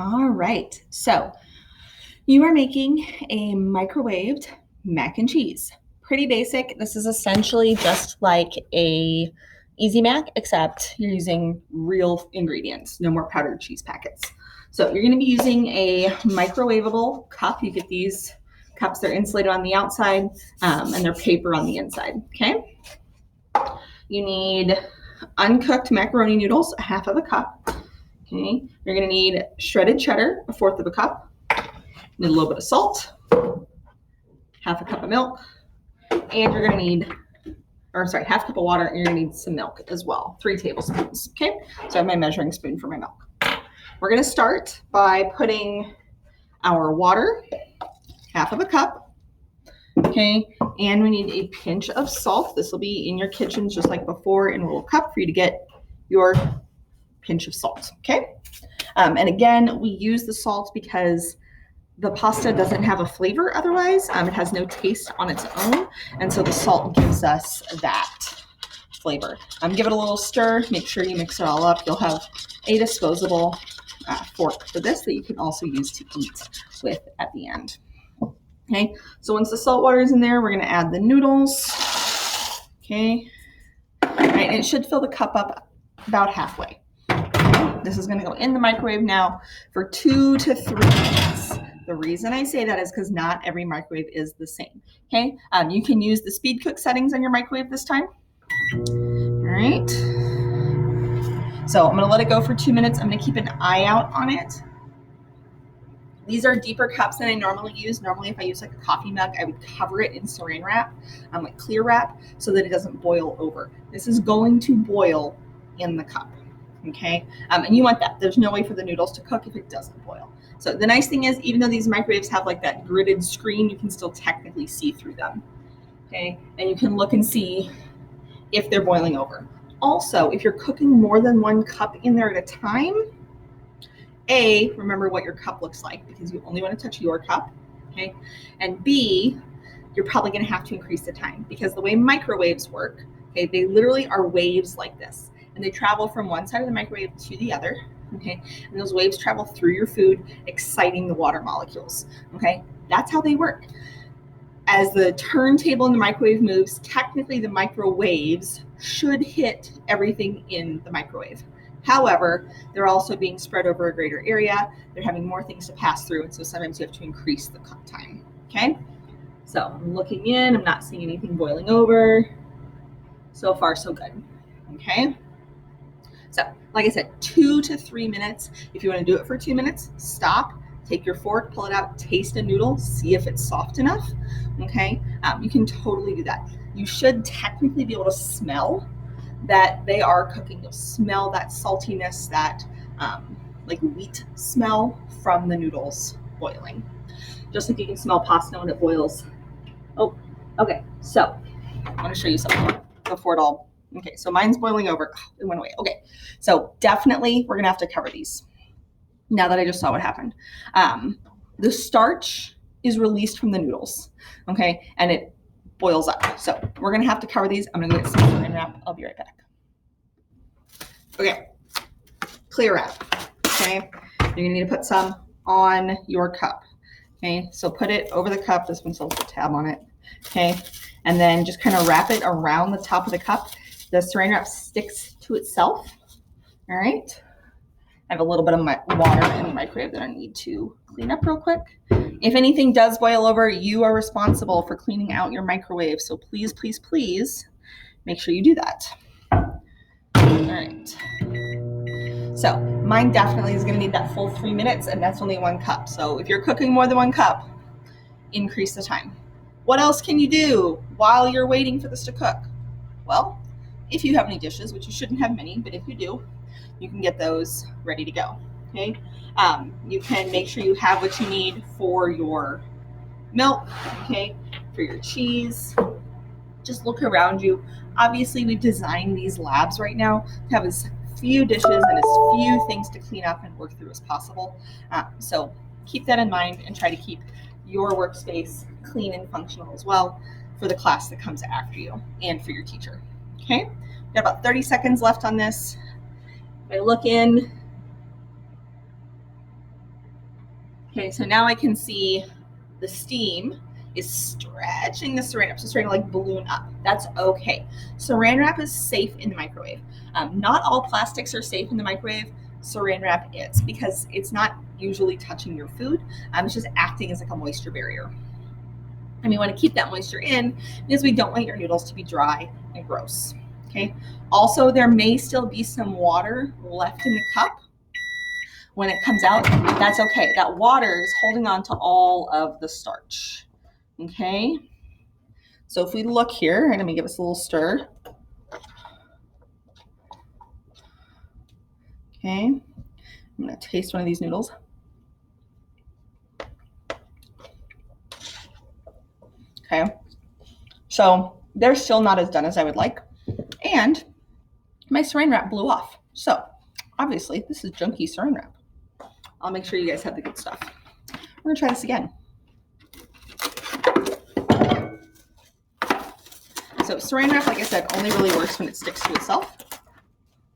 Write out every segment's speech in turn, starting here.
All right, so you are making a microwaved mac and cheese. Pretty basic. This is essentially just like a Easy Mac, except you're using real ingredients, no more powdered cheese packets. So you're going to be using a microwavable cup. You get these cups, they're insulated on the outside and they're paper on the inside, okay? You need uncooked macaroni noodles, a half of a cup. Okay, you're gonna need shredded cheddar, a fourth of a cup. Need a little bit of salt, half a cup of milk, and you're gonna need, half a cup of water, and you're gonna need some milk as well, 3 tablespoons. Okay, so I have my measuring spoon for my milk. We're gonna start by putting our water, half of a cup, okay, and we need a pinch of salt. This will be in your kitchen just like before in a little cup for you to get your pinch of salt, okay? And again, we use the salt because the pasta doesn't have a flavor otherwise. It has no taste on its own, and so the salt gives us that flavor. Give it a little stir, make sure you mix it all up. You'll have a disposable fork for this that you can also use to eat with at the end. Okay, so once the salt water is in there, we're gonna add the noodles. Okay, all right, and it should fill the cup up about halfway. This is gonna go in the microwave now for 2 to 3 minutes. The reason I say that is because not every microwave is the same, okay? You can use the speed cook settings on your microwave this time. All right. So I'm gonna let it go for 2 minutes. I'm gonna keep an eye out on it. These are deeper cups than I normally use. Normally, if I use like a coffee mug, I would cover it in saran wrap, like clear wrap, so that it doesn't boil over. This is going to boil in the cup. Okay, and you want that. There's no way for the noodles to cook if it doesn't boil. So the nice thing is, even though these microwaves have like that gridded screen, you can still technically see through them. Okay, and you can look and see if they're boiling over. Also, if you're cooking more than 1 cup in there at a time, A, remember what your cup looks like because you only want to touch your cup. Okay, and B, you're probably going to have to increase the time because the way microwaves work, okay, they literally are waves like this. And they travel from one side of the microwave to the other, okay? And those waves travel through your food, exciting the water molecules, okay? That's how they work. As the turntable in the microwave moves, technically the microwaves should hit everything in the microwave. However, they're also being spread over a greater area. They're having more things to pass through, and so sometimes you have to increase the cook time, okay? So I'm looking in, I'm not seeing anything boiling over. So far, so good, okay? So, like I said, 2 to 3 minutes. If you want to do it for 2 minutes, stop, take your fork, pull it out, taste a noodle, see if it's soft enough, okay? You can totally do that. You should technically be able to smell that they are cooking. You'll smell that saltiness, that like wheat smell from the noodles boiling. Just like you can smell pasta when it boils. Oh, okay, so I want to show you something before it all. Okay, so mine's boiling over. It went away. Okay, so definitely we're gonna have to cover these now that I just saw what happened. The starch is released from the noodles, okay, and it boils up. So we're gonna have to cover these. I'm gonna get some saran wrap. I'll be right back. Okay, clear wrap, okay? You're gonna need to put some on your cup, okay? So put it over the cup. This one still has a tab on it, okay? And then just kind of wrap it around the top of the cup. The saran wrap sticks to itself, all right? I have a little bit of my water in the microwave that I need to clean up real quick. If anything does boil over, you are responsible for cleaning out your microwave. So please, please, please make sure you do that. All right. So mine definitely is gonna need that full 3 minutes, and that's only 1 cup. So if you're cooking more than 1 cup, increase the time. What else can you do while you're waiting for this to cook? Well, if you have any dishes, which you shouldn't have many, but if you do, you can get those ready to go, okay? You can make sure you have what you need for your milk, okay, for your cheese. Just look around you. Obviously, we've designed these labs right now to have as few dishes and as few things to clean up and work through as possible. So keep that in mind and try to keep your workspace clean and functional as well for the class that comes after you and for your teacher. Okay, got about 30 seconds left on this. If I look in, Okay, so now I can see the steam is stretching the saran wrap, so it's starting to like balloon up. That's okay. Saran wrap is safe in the microwave. Not all plastics are safe in the microwave. Saran wrap is, because it's not usually touching your food. It's just acting as like a moisture barrier. And we want to keep that moisture in because we don't want your noodles to be dry and gross. Okay. Also, there may still be some water left in the cup when it comes out. That's okay. That water is holding on to all of the starch. Okay. So if we look here, and let me give us a little stir. Okay. I'm going to taste one of these noodles. Okay. So they're still not as done as I would like. And my saran wrap blew off. So obviously this is junky saran wrap. I'll make sure you guys have the good stuff. We're gonna try this again. So saran wrap, like I said, only really works when it sticks to itself.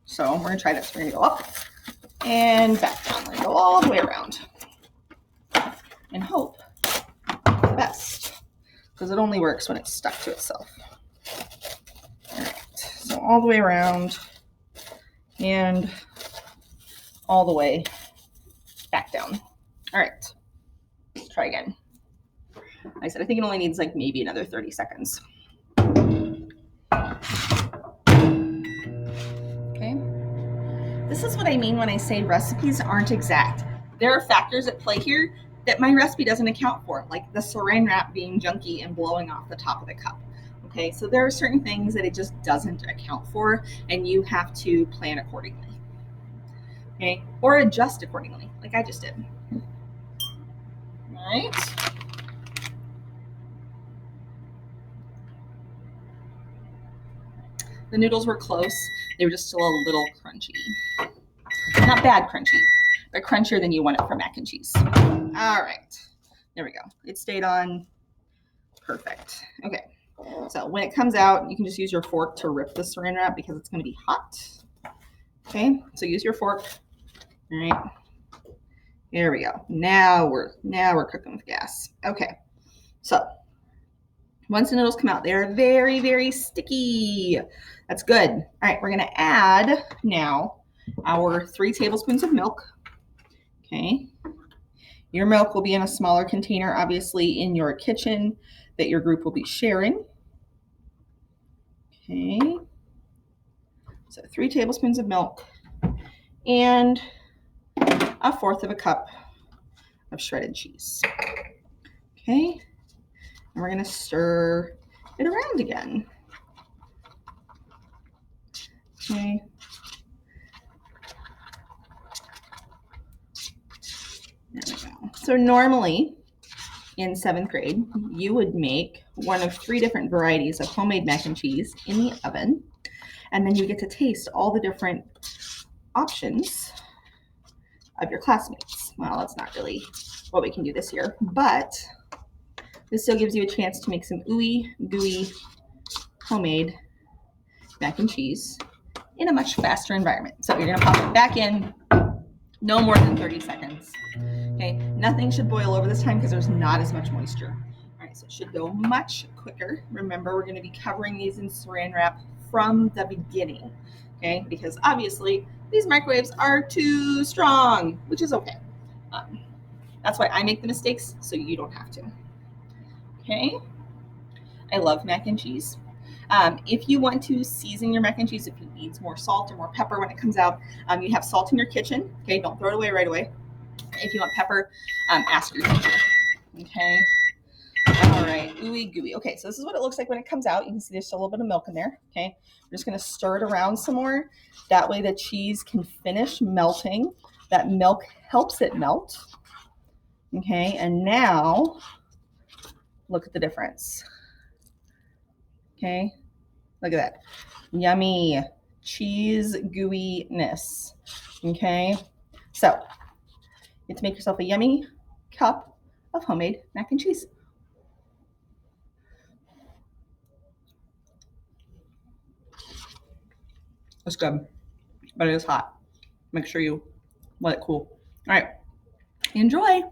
So we're gonna try this. We're gonna go up and back down. We're gonna go all the way around and hope for the best, because it only works when it's stuck to itself. All right, so all the way around and all the way back down. All right, let's try again. Like I said, I think it only needs like maybe another 30 seconds. Okay. This is what I mean when I say recipes aren't exact. There are factors at play here that my recipe doesn't account for, like the saran wrap being junky and blowing off the top of the cup. Okay, so there are certain things that it just doesn't account for, and you have to plan accordingly. Okay, or adjust accordingly, like I just did. All right. The noodles were close. They were just still a little crunchy. Not bad crunchy, but crunchier than you want it for mac and cheese. All right, there we go. It stayed on perfect. Okay, so when it comes out, you can just use your fork to rip the saran wrap because it's going to be hot. Okay, so use your fork. All right, here we go. Now we're cooking with gas. Okay, so once the noodles come out, they're very, very sticky. That's good. All right, we're gonna add now our 3 tablespoons of milk. Okay, your milk will be in a smaller container, obviously in your kitchen that your group will be sharing. Okay, so 3 tablespoons of milk and 1/4 of a cup of shredded cheese. Okay, and we're gonna stir it around again. Okay. There we go. So normally in 7th grade, you would make one of 3 different varieties of homemade mac and cheese in the oven, and then you get to taste all the different options of your classmates. Well, that's not really what we can do this year, but this still gives you a chance to make some ooey gooey homemade mac and cheese in a much faster environment. So you're gonna pop it back in, no more than 30 seconds. Okay, nothing should boil over this time because there's not as much moisture. All right, so it should go much quicker. Remember, we're gonna be covering these in saran wrap from the beginning, okay? Because obviously these microwaves are too strong, which is okay. That's why I make the mistakes, so you don't have to. Okay, I love mac and cheese. If you want to season your mac and cheese, if it needs more salt or more pepper when it comes out, you have salt in your kitchen. Okay, don't throw it away right away. If you want pepper, ask your teacher. Okay. All right, ooey gooey. Okay, so this is what it looks like when it comes out. You can see there's still a little bit of milk in there. Okay, we're just gonna stir it around some more. That way the cheese can finish melting. That milk helps it melt. Okay, and now look at the difference. Okay, look at that. Yummy cheese gooiness. Okay, so you get to make yourself a yummy cup of homemade mac and cheese. It's good, but it is hot. Make sure you let it cool. All right, enjoy.